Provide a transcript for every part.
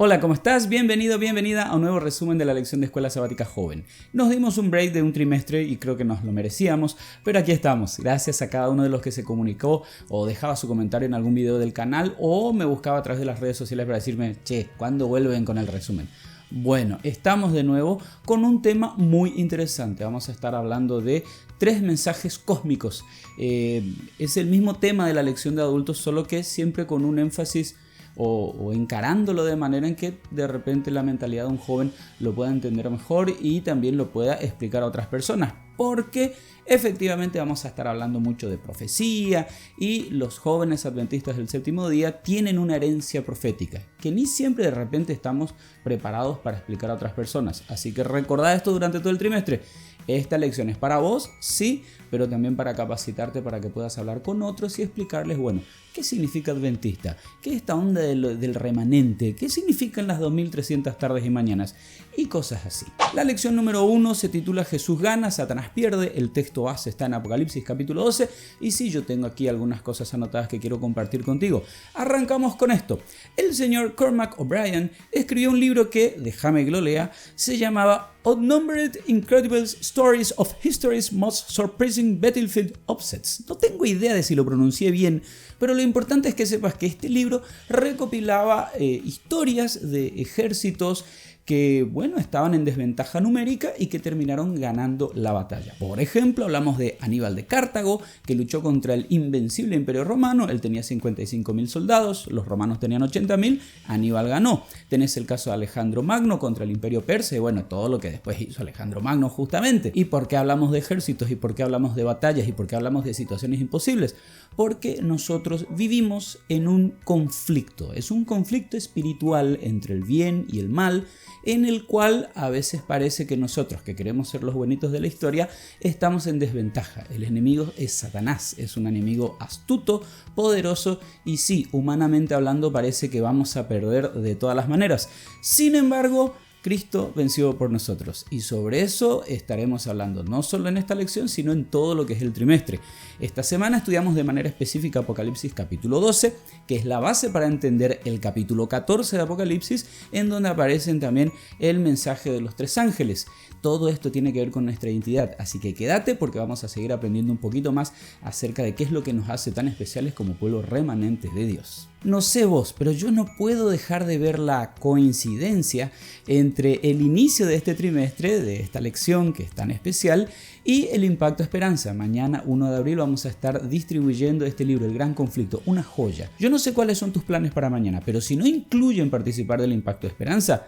Hola, ¿cómo estás? Bienvenido, bienvenida a un nuevo resumen de la lección de Escuela Sabática Joven. Nos dimos un break de un trimestre y creo que nos lo merecíamos, pero aquí estamos. Gracias a cada uno de los que se comunicó o dejaba su comentario en algún video del canal o me buscaba a través de las redes sociales para decirme, che, ¿cuándo vuelven con el resumen? Bueno, estamos de nuevo con un tema muy interesante. Vamos a estar hablando de 3 mensajes cósmicos. Es el mismo tema de la lección de adultos, solo que siempre con un énfasis o encarándolo de manera en que de repente la mentalidad de un joven lo pueda entender mejor y también lo pueda explicar a otras personas. Porque efectivamente vamos a estar hablando mucho de profecía y los jóvenes adventistas del séptimo día tienen una herencia profética que ni siempre de repente estamos preparados para explicar a otras personas. Así que recordad esto durante todo el trimestre. Esta lección es para vos, sí, pero también para capacitarte para que puedas hablar con otros y explicarles, bueno, ¿qué significa adventista? ¿Qué es esta onda del remanente? ¿Qué significan las 2300 tardes y mañanas? Y cosas así. La lección número 1 se titula Jesús gana, Satanás pierde. El texto base está en Apocalipsis capítulo 12. Y sí, yo tengo aquí algunas cosas anotadas que quiero compartir contigo. Arrancamos con esto. El señor Cormac O'Brien escribió un libro que, déjame que lo lea, se llamaba Outnumbered Incredible Stories of History's Most Surprising Battlefield Upsets. No tengo idea de si lo pronuncié bien, pero lo importante es que sepas que este libro recopilaba historias de ejércitos que, bueno, estaban en desventaja numérica y que terminaron ganando la batalla. Por ejemplo, hablamos de Aníbal de Cartago, que luchó contra el invencible Imperio Romano. Él tenía 55.000 soldados, los romanos tenían 80.000, Aníbal ganó. Tenés el caso de Alejandro Magno contra el Imperio Persa y, bueno, todo lo que después hizo Alejandro Magno justamente. ¿Y por qué hablamos de ejércitos? ¿Y por qué hablamos de batallas? ¿Y por qué hablamos de situaciones imposibles? Porque nosotros vivimos en un conflicto. Es un conflicto espiritual entre el bien y el mal, en el cual a veces parece que nosotros, que queremos ser los buenitos de la historia, estamos en desventaja. El enemigo es Satanás, es un enemigo astuto, poderoso y sí, humanamente hablando parece que vamos a perder de todas las maneras. Sin embargo, Cristo venció por nosotros y sobre eso estaremos hablando no solo en esta lección sino en todo lo que es el trimestre. Esta semana estudiamos de manera específica Apocalipsis capítulo 12, que es la base para entender el capítulo 14 de Apocalipsis, en donde aparecen también el mensaje de los 3 ángeles. Todo esto tiene que ver con nuestra identidad, así que quédate porque vamos a seguir aprendiendo un poquito más acerca de qué es lo que nos hace tan especiales como pueblo remanente de Dios. No sé vos, pero yo no puedo dejar de ver la coincidencia entre el inicio de este trimestre, de esta lección que es tan especial, y el Impacto Esperanza. Mañana 1 de abril vamos a estar distribuyendo este libro, El Gran Conflicto, una joya. Yo no sé cuáles son tus planes para mañana, pero si no incluyen participar del Impacto Esperanza,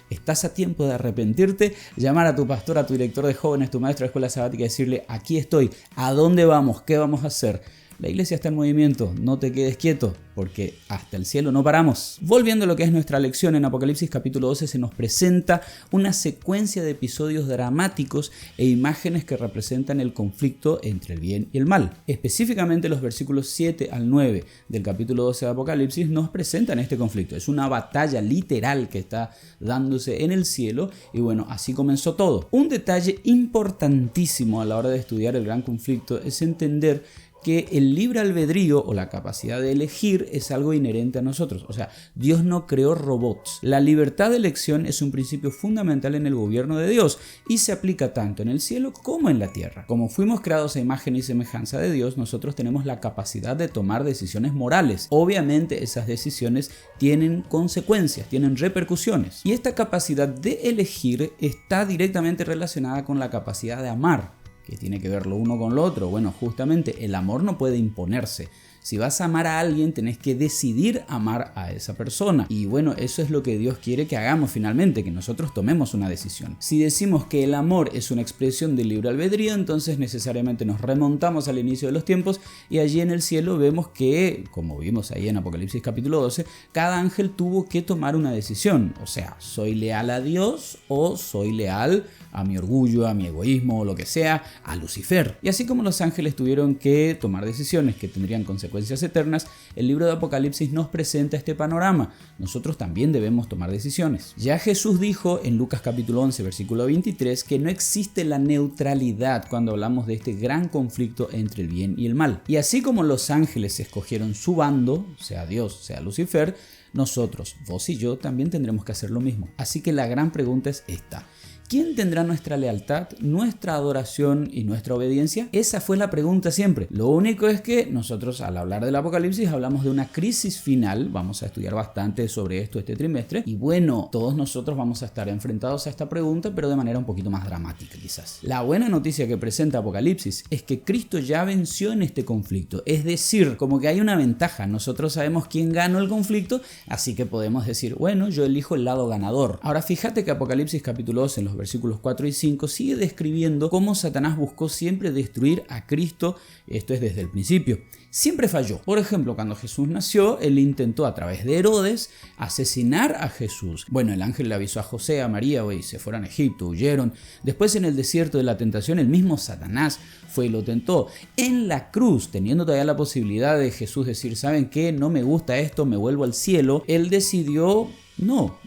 estás a tiempo de arrepentirte, llamar a tu pastor, a tu director de jóvenes, tu maestro de escuela sabática y decirle, aquí estoy, ¿a dónde vamos? ¿Qué vamos a hacer? La iglesia está en movimiento, no te quedes quieto, porque hasta el cielo no paramos. Volviendo a lo que es nuestra lección, en Apocalipsis capítulo 12 se nos presenta una secuencia de episodios dramáticos e imágenes que representan el conflicto entre el bien y el mal. Específicamente los versículos 7 al 9 del capítulo 12 de Apocalipsis nos presentan este conflicto. Es una batalla literal que está dándose en el cielo y bueno, así comenzó todo. Un detalle importantísimo a la hora de estudiar el gran conflicto es entender que el libre albedrío o la capacidad de elegir es algo inherente a nosotros. O sea, Dios no creó robots. La libertad de elección es un principio fundamental en el gobierno de Dios y se aplica tanto en el cielo como en la tierra. Como fuimos creados a imagen y semejanza de Dios, nosotros tenemos la capacidad de tomar decisiones morales. Obviamente esas decisiones tienen consecuencias, tienen repercusiones. Y esta capacidad de elegir está directamente relacionada con la capacidad de amar. ¿Qué tiene que ver lo uno con lo otro? Bueno, justamente el amor no puede imponerse. Si vas a amar a alguien, tenés que decidir amar a esa persona. Y bueno, eso es lo que Dios quiere que hagamos finalmente, que nosotros tomemos una decisión. Si decimos que el amor es una expresión del libre albedrío, entonces necesariamente nos remontamos al inicio de los tiempos y allí en el cielo vemos que, como vimos ahí en Apocalipsis capítulo 12, cada ángel tuvo que tomar una decisión. O sea, ¿soy leal a Dios o soy leal a mi orgullo, a mi egoísmo o lo que sea, a Lucifer? Y así como los ángeles tuvieron que tomar decisiones que tendrían consecuencias eternas, el libro de Apocalipsis nos presenta este panorama. Nosotros también debemos tomar decisiones. Ya Jesús dijo en Lucas capítulo 11 versículo 23 que no existe la neutralidad cuando hablamos de este gran conflicto entre el bien y el mal. Y así como los ángeles escogieron su bando, sea Dios, sea Lucifer, nosotros, vos y yo, también tendremos que hacer lo mismo. Así que la gran pregunta es esta: ¿quién tendrá nuestra lealtad, nuestra adoración y nuestra obediencia? Esa fue la pregunta siempre. Lo único es que nosotros, al hablar del Apocalipsis, hablamos de una crisis final. Vamos a estudiar bastante sobre esto este trimestre. Y bueno, todos nosotros vamos a estar enfrentados a esta pregunta, pero de manera un poquito más dramática quizás. La buena noticia que presenta Apocalipsis es que Cristo ya venció en este conflicto. Es decir, como que hay una ventaja. Nosotros sabemos quién ganó el conflicto, así que podemos decir, bueno, yo elijo el lado ganador. Ahora fíjate que Apocalipsis capítulo 2 en los versículos 4 y 5 sigue describiendo cómo Satanás buscó siempre destruir a Cristo, esto es desde el principio. Siempre falló. Por ejemplo, cuando Jesús nació, él intentó a través de Herodes asesinar a Jesús. Bueno, el ángel le avisó a José, a María, y se fueron a Egipto, huyeron. Después en el desierto de la tentación, el mismo Satanás fue y lo tentó. En la cruz, teniendo todavía la posibilidad de Jesús decir, ¿saben qué? No me gusta esto, me vuelvo al cielo. Él decidió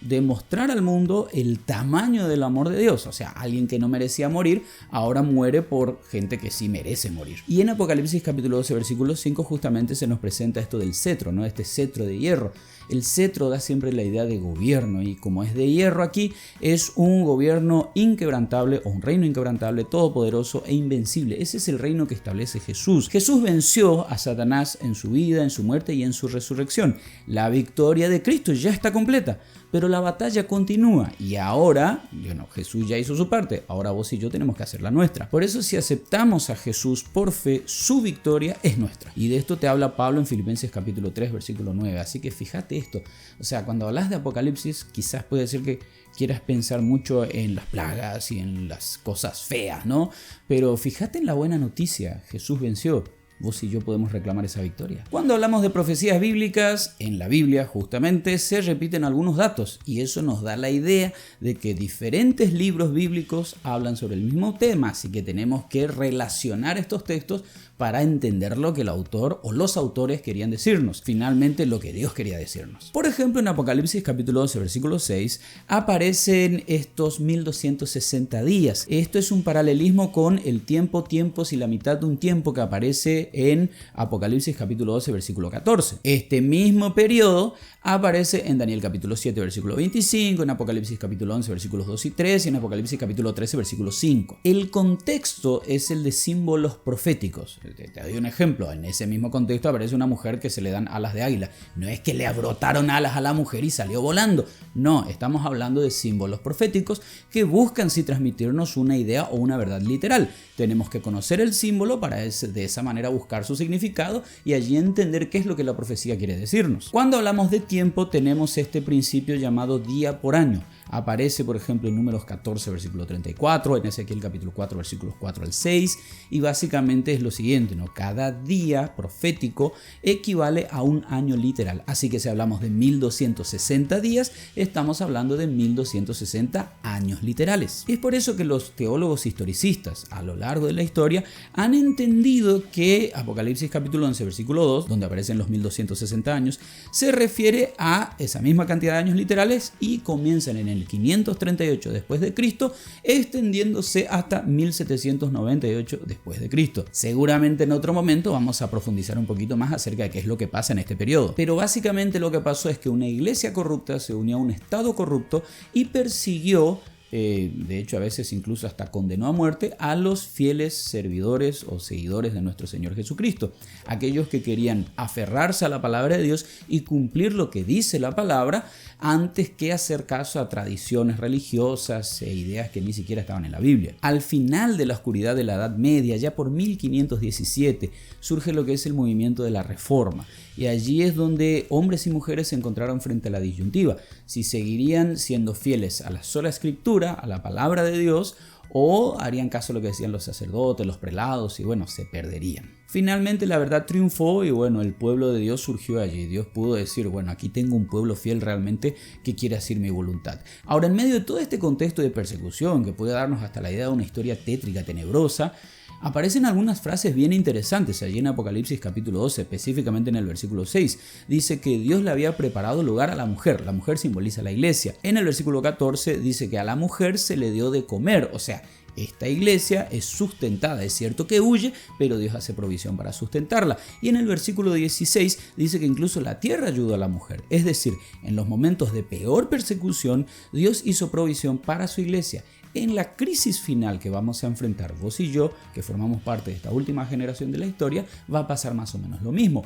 demostrar al mundo el tamaño del amor de Dios. O sea, alguien que no merecía morir, ahora muere por gente que sí merece morir. Y en Apocalipsis capítulo 12, versículo 5, justamente se nos presenta esto del cetro, ¿no? Este cetro de hierro. El cetro da siempre la idea de gobierno, y como es de hierro aquí, es un gobierno inquebrantable, o un reino inquebrantable, todopoderoso e invencible. Ese es el reino que establece Jesús. Jesús venció a Satanás en su vida, en su muerte y en su resurrección. La victoria de Cristo ya está completa, pero la batalla continúa, y ahora, Jesús ya hizo su parte, ahora vos y yo tenemos que hacer la nuestra. Por eso, si aceptamos a Jesús por fe, su victoria es nuestra. Y de esto te habla Pablo en Filipenses capítulo 3, versículo 9. Así que fíjate esto. O sea, cuando hablas de Apocalipsis, quizás puede ser que quieras pensar mucho en las plagas y en las cosas feas, ¿no? Pero fíjate en la buena noticia: Jesús venció. Vos y yo podemos reclamar esa victoria. Cuando hablamos de profecías bíblicas, en la Biblia justamente se repiten algunos datos, y eso nos da la idea de que diferentes libros bíblicos hablan sobre el mismo tema, así que tenemos que relacionar estos textos para entender lo que el autor o los autores querían decirnos, finalmente lo que Dios quería decirnos. Por ejemplo, en Apocalipsis capítulo 12, versículo 6, aparecen estos 1260 días. Esto es un paralelismo con el tiempos y la mitad de un tiempo que aparece en Apocalipsis capítulo 12, versículo 14. Este mismo periodo aparece en Daniel capítulo 7, versículo 25, en Apocalipsis capítulo 11, versículos 2 y 3, y en Apocalipsis capítulo 13, versículo 5. El contexto es el de símbolos proféticos. Te doy un ejemplo. En ese mismo contexto aparece una mujer que se le dan alas de águila. No es que le brotaron alas a la mujer y salió volando. No, estamos hablando de símbolos proféticos que buscan sí transmitirnos una idea o una verdad literal. Tenemos que conocer el símbolo para de esa manera buscar su significado y allí entender qué es lo que la profecía quiere decirnos. Cuando hablamos de tiempo, tenemos este principio llamado día por año. Aparece, por ejemplo, en Números 14, versículo 34, en Ezequiel capítulo 4, versículos 4 al 6, y básicamente es lo siguiente, ¿no? Cada día profético equivale a un año literal. Así que si hablamos de 1260 días, estamos hablando de 1260 años literales. Es por eso que los teólogos historicistas a lo largo de la historia han entendido que Apocalipsis capítulo 11, versículo 2, donde aparecen los 1260 años, se refiere a esa misma cantidad de años literales y comienzan en el 538 después de Cristo, extendiéndose hasta 1798 después de Cristo. Seguramente en otro momento vamos a profundizar un poquito más acerca de qué es lo que pasa en este periodo. Pero básicamente lo que pasó es que una iglesia corrupta se unió a un estado corrupto y persiguió, de hecho a veces incluso hasta condenó a muerte a los fieles servidores o seguidores de nuestro Señor Jesucristo, aquellos que querían aferrarse a la palabra de Dios y cumplir lo que dice la palabra antes que hacer caso a tradiciones religiosas e ideas que ni siquiera estaban en la Biblia. Al final de la oscuridad de la Edad Media, ya por 1517, surge lo que es el movimiento de la Reforma, y allí es donde hombres y mujeres se encontraron frente a la disyuntiva: si seguirían siendo fieles a la sola Escritura, a la palabra de Dios, o harían caso a lo que decían los sacerdotes, los prelados, y se perderían. Finalmente la verdad triunfó y el pueblo de Dios surgió allí. Dios pudo decir, aquí tengo un pueblo fiel realmente que quiere hacer mi voluntad. Ahora, en medio de todo este contexto de persecución que puede darnos hasta la idea de una historia tétrica, tenebrosa, aparecen algunas frases bien interesantes allí en Apocalipsis capítulo 12, específicamente en el versículo 6. Dice que Dios le había preparado lugar a la mujer. La mujer simboliza la iglesia. En el versículo 14 dice que a la mujer se le dio de comer, o sea, Esta iglesia es sustentada, es cierto que huye, pero Dios hace provisión para sustentarla. Y en el versículo 16 dice que incluso la tierra ayudó a la mujer. Es decir, en los momentos de peor persecución, Dios hizo provisión para su iglesia. En la crisis final que vamos a enfrentar vos y yo, que formamos parte de esta última generación de la historia, va a pasar más o menos lo mismo.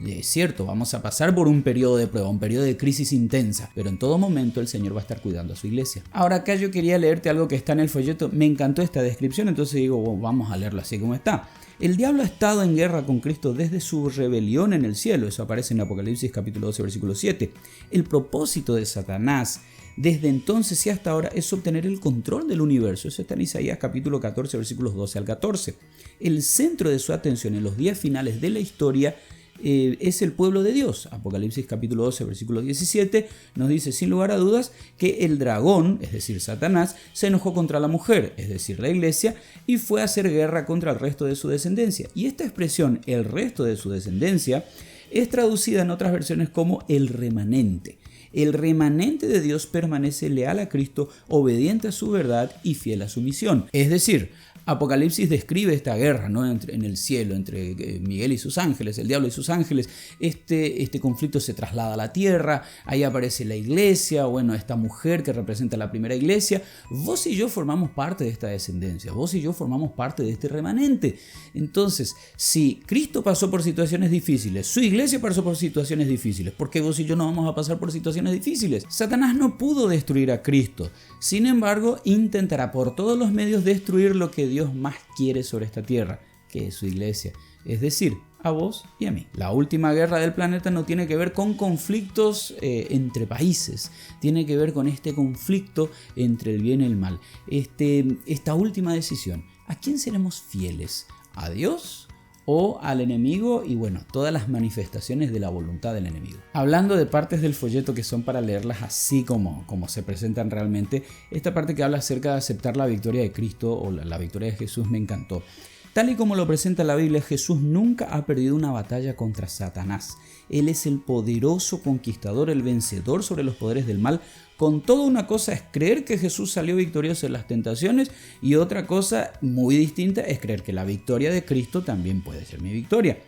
Es cierto, vamos a pasar por un periodo de prueba, un periodo de crisis intensa, pero en todo momento el Señor va a estar cuidando a su iglesia. Ahora acá yo quería leerte algo que está en el folleto, me encantó esta descripción, entonces digo, vamos a leerlo así como está. El diablo ha estado en guerra con Cristo desde su rebelión en el cielo, eso aparece en Apocalipsis capítulo 12 versículo 7. El propósito de Satanás desde entonces y hasta ahora es obtener el control del universo. Eso está en Isaías capítulo 14 versículos 12 al 14. El centro de su atención en los días finales de la historia es el pueblo de Dios. Apocalipsis capítulo 12 versículo 17 nos dice sin lugar a dudas que el dragón, es decir Satanás, se enojó contra la mujer, es decir la iglesia, y fue a hacer guerra contra el resto de su descendencia. Y esta expresión, el resto de su descendencia, es traducida en otras versiones como el remanente. El remanente de Dios permanece leal a Cristo, obediente a su verdad y fiel a su misión. Es decir, Apocalipsis describe esta guerra, ¿no? en el cielo entre Miguel y sus ángeles, el diablo y sus ángeles. Este conflicto se traslada a la tierra, ahí aparece la iglesia, esta mujer que representa la primera iglesia. Vos y yo formamos parte de esta descendencia, vos y yo formamos parte de este remanente. Entonces, si Cristo pasó por situaciones difíciles, su iglesia pasó por situaciones difíciles, ¿por qué vos y yo no vamos a pasar por situaciones difíciles? Satanás no pudo destruir a Cristo, sin embargo, intentará por todos los medios destruir lo que Dios más quiere sobre esta tierra, que es su iglesia, es decir, a vos y a mí. La última guerra del planeta no tiene que ver con conflictos entre países, tiene que ver con este conflicto entre el bien y el mal. Esta última decisión, ¿a quién seremos fieles? ¿A Dios o al enemigo? Y todas las manifestaciones de la voluntad del enemigo. Hablando de partes del folleto que son para leerlas así como se presentan realmente, esta parte que habla acerca de aceptar la victoria de Cristo o la victoria de Jesús me encantó. Tal y como lo presenta la Biblia, Jesús nunca ha perdido una batalla contra Satanás. Él es el poderoso conquistador, el vencedor sobre los poderes del mal. Con todo, una cosa es creer que Jesús salió victorioso en las tentaciones y otra cosa muy distinta es creer que la victoria de Cristo también puede ser mi victoria.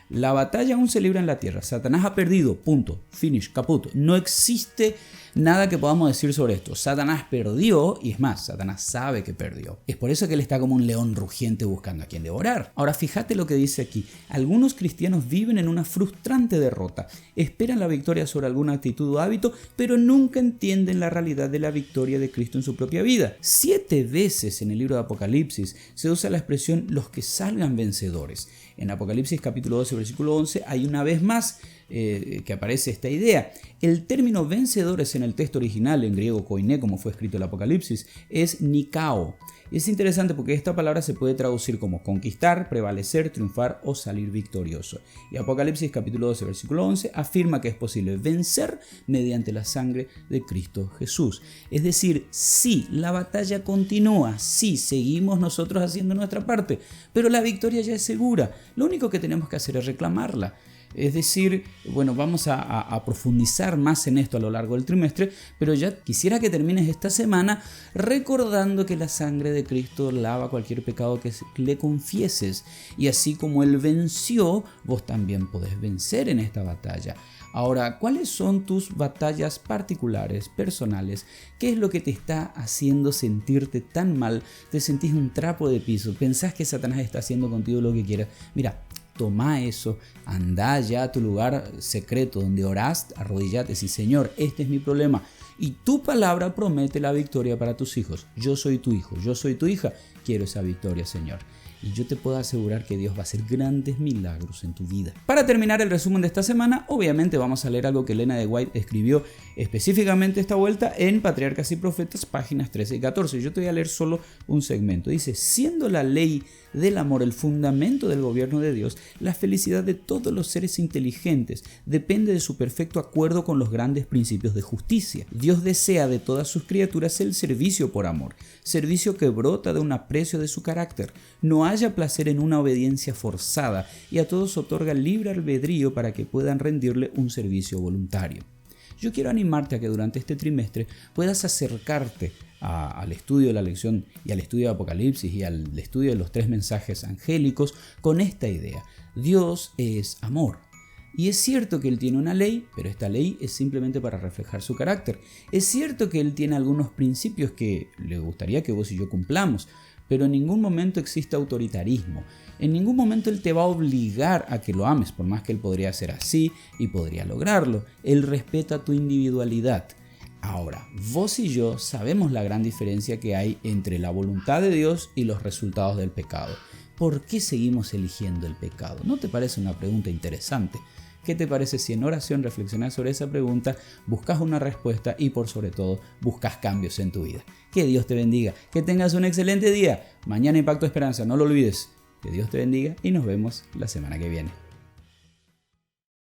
La batalla aún se libra en la tierra. Satanás ha perdido, punto, finish, caput. No existe nada que podamos decir sobre esto. Satanás perdió y es más, Satanás sabe que perdió. Es por eso que él está como un león rugiente buscando a quien devorar. Ahora fíjate lo que dice aquí. Algunos cristianos viven en una frustrante derrota. Esperan la victoria sobre alguna actitud o hábito, pero nunca entienden la realidad de la victoria de Cristo en su propia vida. 7 veces en el libro de Apocalipsis se usa la expresión los que salgan vencedores. En Apocalipsis capítulo 12 versículo 11 hay una vez más que aparece esta idea. El término vencedores en el texto original, en griego koiné, como fue escrito el Apocalipsis, es nikao. Es interesante porque esta palabra se puede traducir como conquistar, prevalecer, triunfar o salir victorioso. Y Apocalipsis capítulo 12 versículo 11 afirma que es posible vencer mediante la sangre de Cristo Jesús. Es decir, sí, la batalla continúa, sí, seguimos nosotros haciendo nuestra parte, pero la victoria ya es segura. Lo único que tenemos que hacer es reclamarla. Es decir, vamos a profundizar más en esto a lo largo del trimestre, pero ya quisiera que termines esta semana recordando que la sangre de Cristo lava cualquier pecado que le confieses, y así como Él venció, vos también podés vencer en esta batalla. Ahora, ¿cuáles son tus batallas particulares, personales? ¿Qué es lo que te está haciendo sentirte tan mal? ¿Te sentís un trapo de piso? ¿Pensás que Satanás está haciendo contigo lo que quiera? Mira, toma eso, anda ya a tu lugar secreto donde orás, arrodillate, sí Señor, este es mi problema. Y tu palabra promete la victoria para tus hijos. Yo soy tu hijo, yo soy tu hija, quiero esa victoria, Señor. Y yo te puedo asegurar que Dios va a hacer grandes milagros en tu vida. Para terminar el resumen de esta semana, obviamente vamos a leer algo que Elena de White escribió específicamente esta vuelta en Patriarcas y Profetas, páginas 13 y 14. Yo te voy a leer solo un segmento. Dice, siendo la ley del amor el fundamento del gobierno de Dios, la felicidad de todos los seres inteligentes depende de su perfecto acuerdo con los grandes principios de justicia. Dios desea de todas sus criaturas el servicio por amor, servicio que brota de un aprecio de su carácter. No haya placer en una obediencia forzada y a todos otorga libre albedrío para que puedan rendirle un servicio voluntario. yo quiero animarte a que durante este trimestre puedas acercarte al estudio de la lección y al estudio de Apocalipsis y al estudio de los 3 mensajes angélicos con esta idea. Dios es amor. Y es cierto que Él tiene una ley, pero esta ley es simplemente para reflejar su carácter. Es cierto que Él tiene algunos principios que le gustaría que vos y yo cumplamos, pero en ningún momento existe autoritarismo. En ningún momento Él te va a obligar a que lo ames, por más que Él podría hacer así y podría lograrlo. Él respeta tu individualidad. Ahora, vos y yo sabemos la gran diferencia que hay entre la voluntad de Dios y los resultados del pecado. ¿Por qué seguimos eligiendo el pecado? ¿No te parece una pregunta interesante? ¿Qué te parece si en oración reflexionas sobre esa pregunta, buscas una respuesta y por sobre todo buscas cambios en tu vida? Que Dios te bendiga, que tengas un excelente día. Mañana Impacto Esperanza, no lo olvides. Que Dios te bendiga y nos vemos la semana que viene.